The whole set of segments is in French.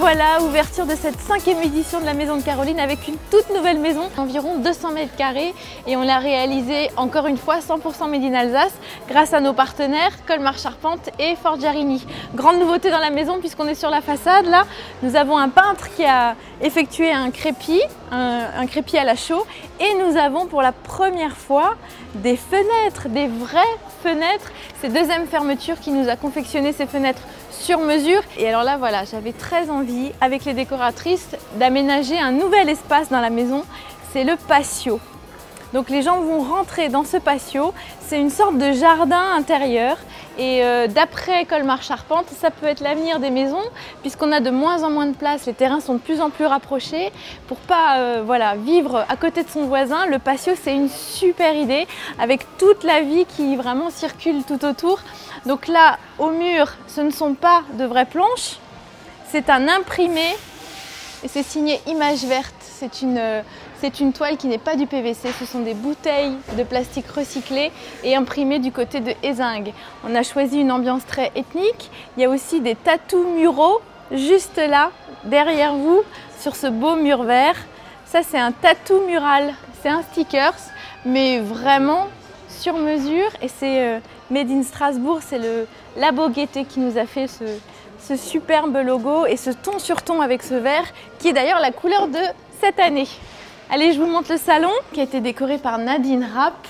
voilà, ouverture de cette 5e édition de la Maison de Caroline avec une toute nouvelle maison, environ 200 mètres carrés, et on l'a réalisée encore une fois 100% Made in Alsace grâce à nos partenaires Colmar Charpente et Forgiarini. Grande nouveauté dans la maison puisqu'on est sur la façade, là nous avons un peintre qui a effectué un crépi à la chaux, et nous avons pour la première fois des fenêtres, des vraies fenêtres. C'est Deuxième Fermeture qui nous a confectionné ces fenêtres sur mesure. Et alors là voilà, j'avais très envie avec les décoratrices d'aménager un nouvel espace dans la maison, c'est le patio. Donc les gens vont rentrer dans ce patio, c'est une sorte de jardin intérieur, et d'après Colmar Charpente, ça peut être l'avenir des maisons puisqu'on a de moins en moins de place, les terrains sont de plus en plus rapprochés. Pour pas voilà, vivre à côté de son voisin, le patio c'est une super idée avec toute la vie qui vraiment circule tout autour. Donc là, au mur, ce ne sont pas de vraies planches, c'est un imprimé et c'est signé Image Verte. C'est une toile qui n'est pas du PVC, ce sont des bouteilles de plastique recyclées et imprimées du côté de Ézingues. On a choisi une ambiance très ethnique. Il y a aussi des tatous muraux juste là, derrière vous, sur ce beau mur vert. Ça, c'est un tatou mural, c'est un stickers, mais vraiment sur mesure. Et c'est Made in Strasbourg, c'est le Labo Gaieté qui nous a fait ce superbe logo et ce ton sur ton avec ce vert, qui est d'ailleurs la couleur de cette année. Allez, je vous montre le salon qui a été décoré par Nadine Rapp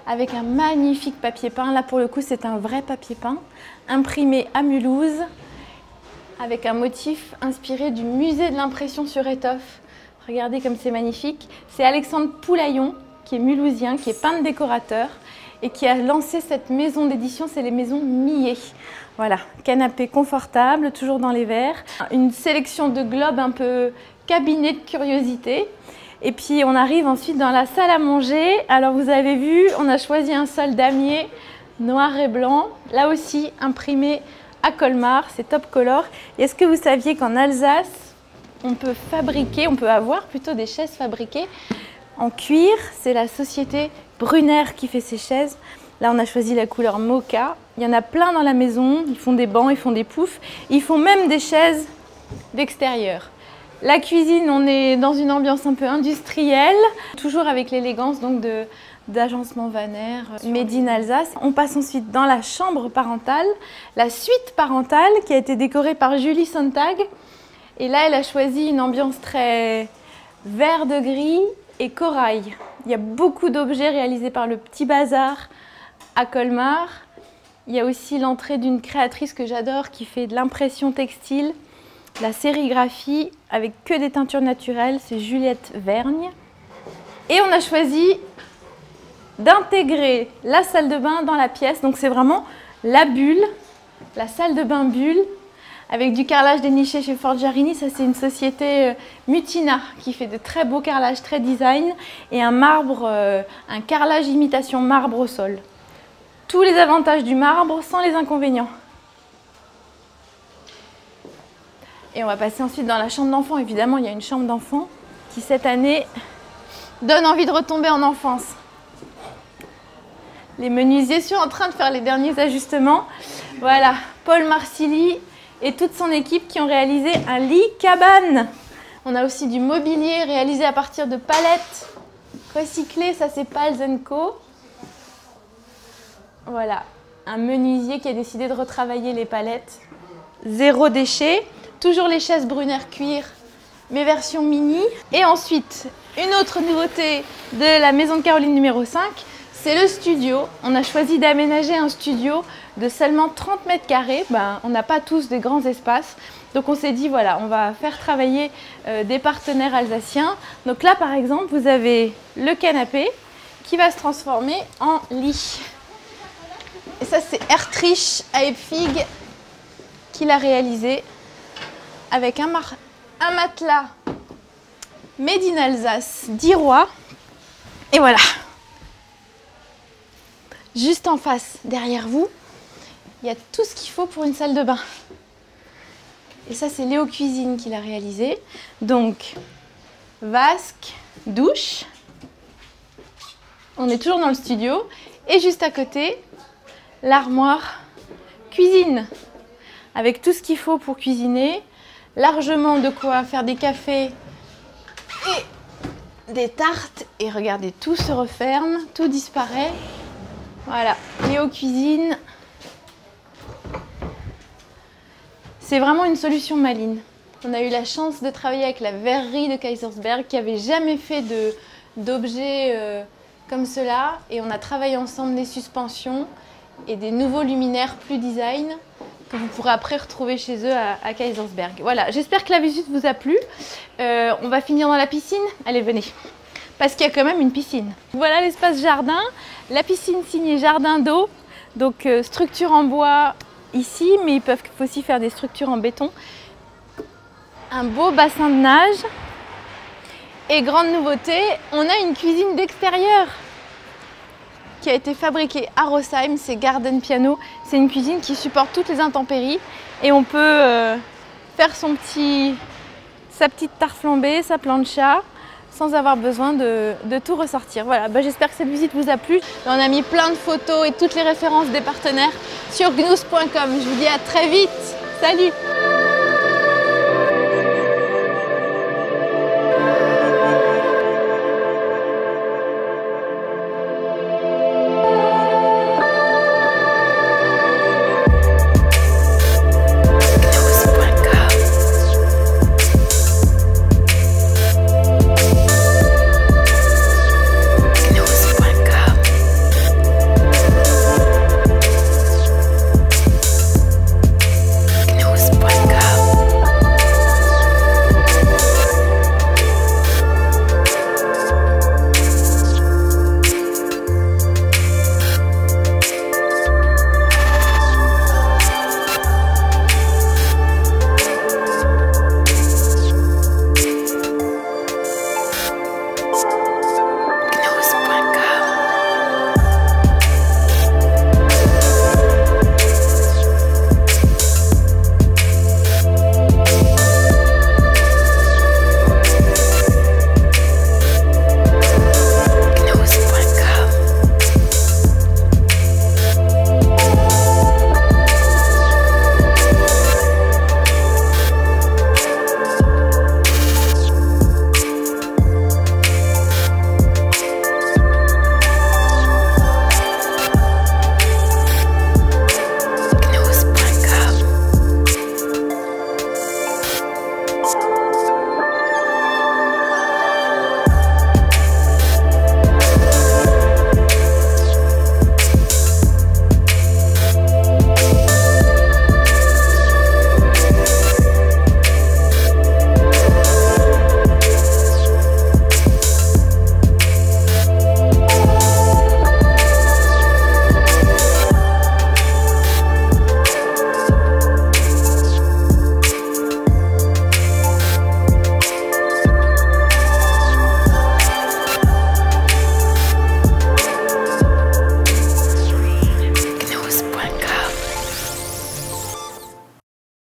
avec un magnifique papier peint. Là, pour le coup, c'est un vrai papier peint imprimé à Mulhouse avec un motif inspiré du musée de l'impression sur étoffe. Regardez comme c'est magnifique. C'est Alexandre Poulaillon, qui est mulhousien, qui est peintre décorateur et qui a lancé cette maison d'édition, c'est les maisons Millet. Voilà, canapé confortable, toujours dans les verres. Une sélection de globes un peu cabinet de curiosité. Et puis on arrive ensuite dans la salle à manger. Alors vous avez vu, on a choisi un sol damier noir et blanc. Là aussi imprimé à Colmar, c'est top color. Et est-ce que vous saviez qu'en Alsace, on peut avoir plutôt des chaises fabriquées en cuir? C'est la société Brunner qui fait ces chaises. Là on a choisi la couleur mocha. Il y en a plein dans la maison. Ils font des bancs, ils font des poufs. Ils font même des chaises d'extérieur. La cuisine, on est dans une ambiance un peu industrielle, toujours avec l'élégance donc d'agencement Vaner, Made in Alsace. On passe ensuite dans la chambre parentale, la suite parentale qui a été décorée par Julie Sontag. Et là, elle a choisi une ambiance très vert de gris et corail. Il y a beaucoup d'objets réalisés par le Petit Bazar à Colmar. Il y a aussi l'entrée d'une créatrice que j'adore qui fait de l'impression textile, la sérigraphie avec que des teintures naturelles, c'est Juliette Vergne. Et on a choisi d'intégrer la salle de bain dans la pièce. Donc c'est vraiment la bulle, la salle de bain bulle, avec du carrelage déniché chez Forgiarini. Ça c'est une société Mutina qui fait de très beaux carrelages, très design, et un marbre, un carrelage imitation marbre au sol. Tous les avantages du marbre sans les inconvénients. Et on va passer ensuite dans la chambre d'enfant. Évidemment, il y a une chambre d'enfant qui, cette année, donne envie de retomber en enfance. Les menuisiers sont en train de faire les derniers ajustements. Voilà, Paul Marsili et toute son équipe qui ont réalisé un lit cabane. On a aussi du mobilier réalisé à partir de palettes recyclées. Ça, c'est Pals & Co. Voilà, un menuisier qui a décidé de retravailler les palettes. Zéro déchet. Toujours les chaises Brunner cuir, mais version mini. Et ensuite, une autre nouveauté de la Maison de Caroline numéro 5, c'est le studio. On a choisi d'aménager un studio de seulement 30 mètres carrés. On n'a pas tous des grands espaces. Donc on s'est dit, voilà, on va faire travailler des partenaires alsaciens. Donc là, par exemple, vous avez le canapé qui va se transformer en lit. Et ça, c'est Ertrich à Epfig qui l'a réalisé, avec un matelas Made in Alsace d'Irois. Et voilà. Juste en face, derrière vous, il y a tout ce qu'il faut pour une salle de bain. Et ça, c'est Léo Cuisine qui l'a réalisé. Donc, vasque, douche. On est toujours dans le studio. Et juste à côté, l'armoire cuisine. Avec tout ce qu'il faut pour cuisiner. largement de quoi faire des cafés et des tartes. Et regardez, tout se referme, tout disparaît. Voilà, et aux cuisines, c'est vraiment une solution maligne. On a eu la chance de travailler avec la verrerie de Kaysersberg qui n'avait jamais fait d'objets comme cela. Et on a travaillé ensemble des suspensions et des nouveaux luminaires plus design que vous pourrez après retrouver chez eux à Kaysersberg. Voilà, j'espère que la visite vous a plu. On va finir dans la piscine. Allez, venez. Parce qu'il y a quand même une piscine. Voilà l'espace jardin. La piscine signée Jardin d'eau. Donc structure en bois ici, mais ils peuvent aussi faire des structures en béton. Un beau bassin de nage. Et grande nouveauté, on a une cuisine d'extérieur qui a été fabriquée à Rosheim, c'est Garden Piano. C'est une cuisine qui supporte toutes les intempéries et on peut faire sa petite tarte flambée, sa plancha, sans avoir besoin de tout ressortir. Voilà, j'espère que cette visite vous a plu. On a mis plein de photos et toutes les références des partenaires sur gnous.com. Je vous dis à très vite. Salut!